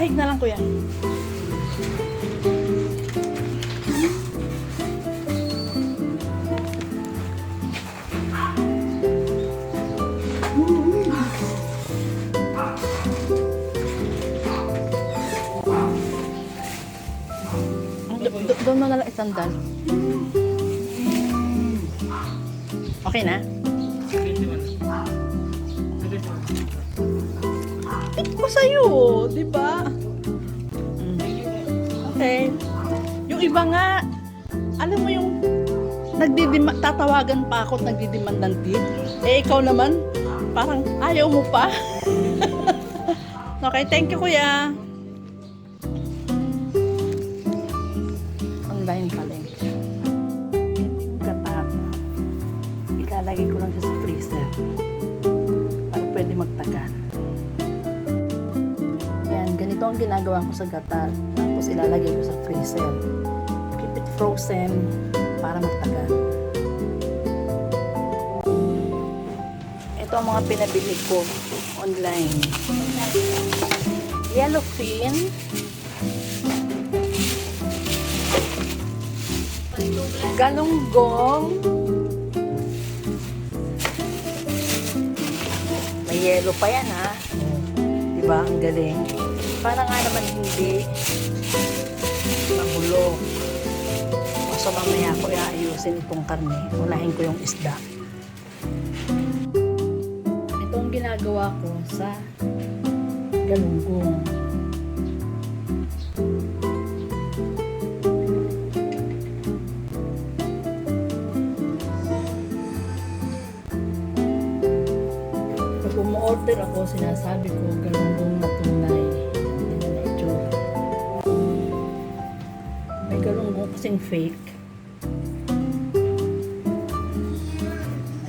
sahig na lang kuya. Doon mo na lang isandal. Okay na? Pick ko sa'yo, di ba? Okay. Yung iba nga, alam mo yung tatawagan pa ako at nagdidemand ng tip. Eh, ikaw naman, parang ayaw mo pa. Okay, thank you kuya. Online palengke. Yung gata, ilalagay ko lang siya sa freezer para pwede magtagal. Yan, ganito ang ginagawa ko sa gata. Tapos ilalagay ko sa freezer. Keep it frozen para magtagal. Ito ang mga pinabili ko online. Yellowfin. Galunggong. May yellow pa yan ha. Diba? Ang galing. Para nga naman hindi mabulok. So mamaya ko iayusin itong karne. Unahin ko yung isda. Ito ang ginagawa ko sa galunggong. Pag umu-order ako, sinasabi ko galunggong na tunay. Hindi na na-itsura. May galunggong kasing fake.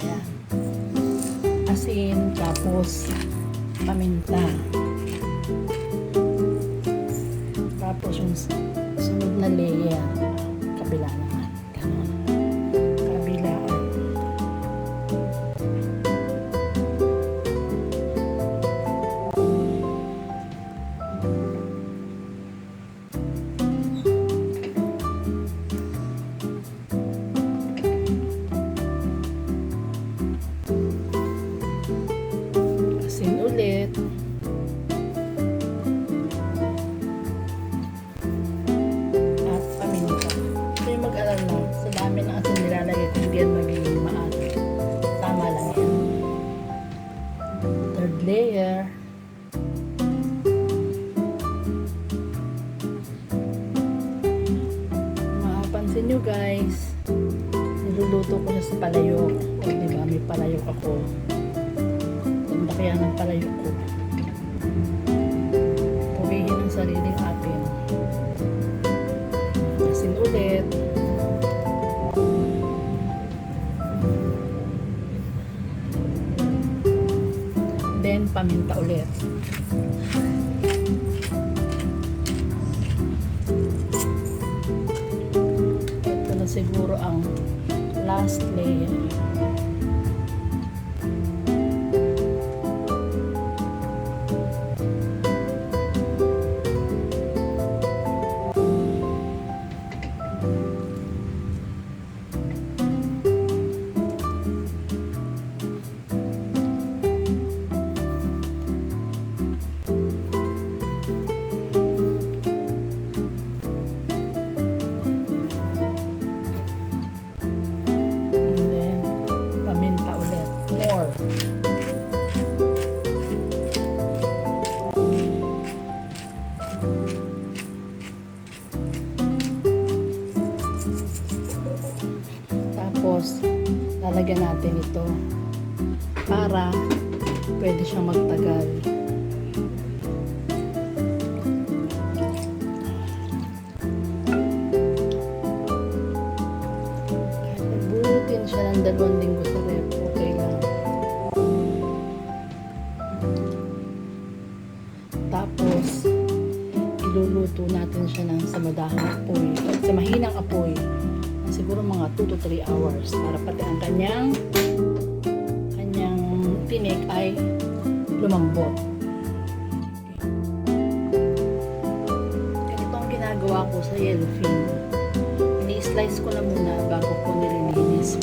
Ayan. Asin, tapos paminta. Tapos yung sunod na layer. Kabila naman. Ganon. Kabilaan. Asin ulit. At paminta. So yung mag-alala, sa dami ng asin nilalagay ko, hindi yan magiging maalat. Tama lang yan. Third layer. Mapapansin nyo guys, niluluto ko na sa palayok. O diba, may palayok ako. Ganda kaya ng palayok ko. Pugihin ang sariling atin. Asin ulit. Then, paminta ulit. Ito na siguro ang last layer. Tapos, lalagyan natin ito para pwede siyang magtagal. Bunutin siya ng 2 linggo sa rep. Okay lang. Tapos, iluluto natin siya ng sa madahang apoy. Sa mahinang apoy. Siguro mga 2 to 3 hours para pati ang kanyang tinik ay lumambot. ko sa yellowfin. Ini-slice ko na muna bago ko nililinis.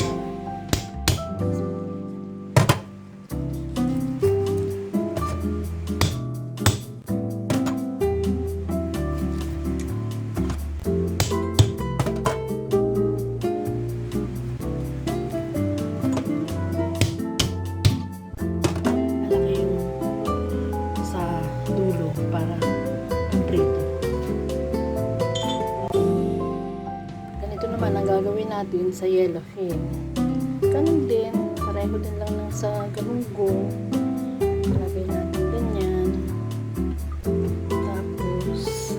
Para prito. Ganito naman ang gagawin natin sa yellowfin. Ganun din, pareho din lang ng sa galunggong. Lagay natin ganyan. Tapos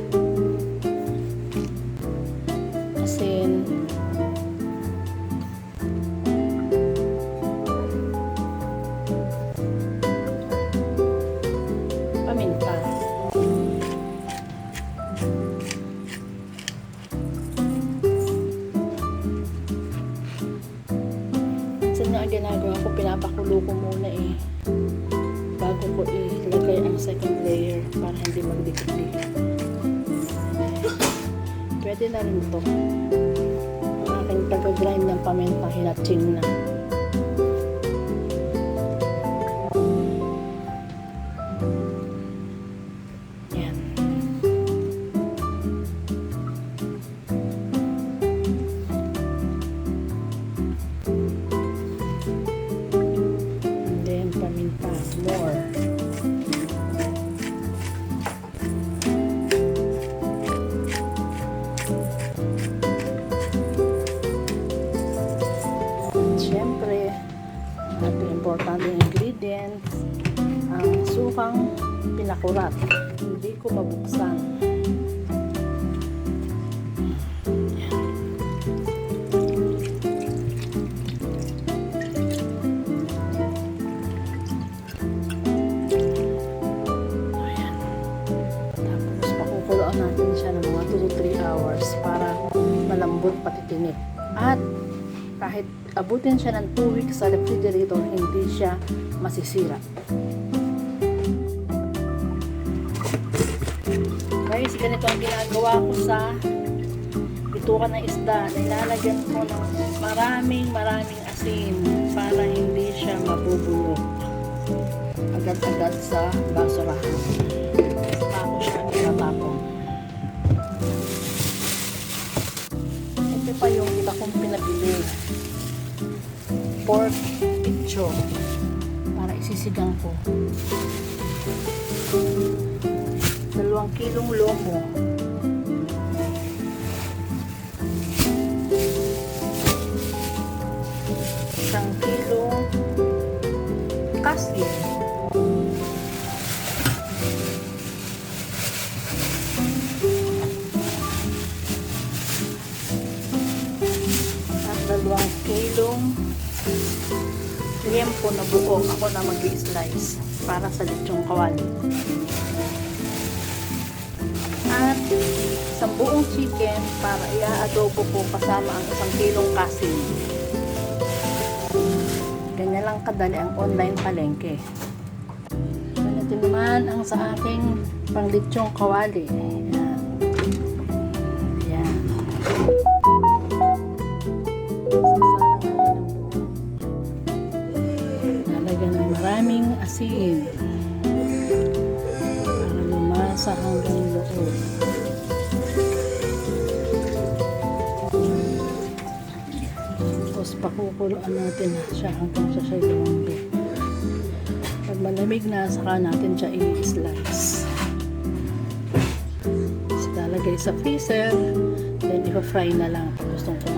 asin. Paminta. Ang ginagawa ko, pinapakulo ko muna bago ko ilagay ang second layer para hindi magdikit-dikit. Pwede na rin ito. Ang aking taga-grind ng paminta, hinatching na. Yan. Paminta more. Siyempre, ang ating importanteng ingredients, ang sukang pinakurat. Hindi ko mabuksan. Natin siya ng mga 2 to 3 hours para malambot pati tinik. At kahit abutin siya ng 2 weeks sa refrigerator, hindi siya masisira. Guys, ganito ang ginagawa ko sa bitukan ng isda. Nilalagyan ko ng maraming asin para hindi siya mabubulok agad-agad sa basurahan. Ako siya tinatapon. Ito pa yung iba kong pinabili. Pork picho para isisigang ko. 2 kilong lomo. 1 kilong kasin. At 2 kilong liempo na buo ako na mag-i-slice para sa lechong kawali. At 1 buong chicken para i-adobo ko kasama ang 1 kilong kasin. Ganyan lang kadali ang online palengke. Ganito naman ang sa aking panglitsong kawali. Ayan. Ayan. Nalagyan ng maraming asin para lumasa hanggang loob. Tapos pakukuluan natin siya hanggang siya lumambot. Pag malamig na, saka natin siya i-slice. Tapos lalagay sa freezer, then i-fry na lang pag gustong ko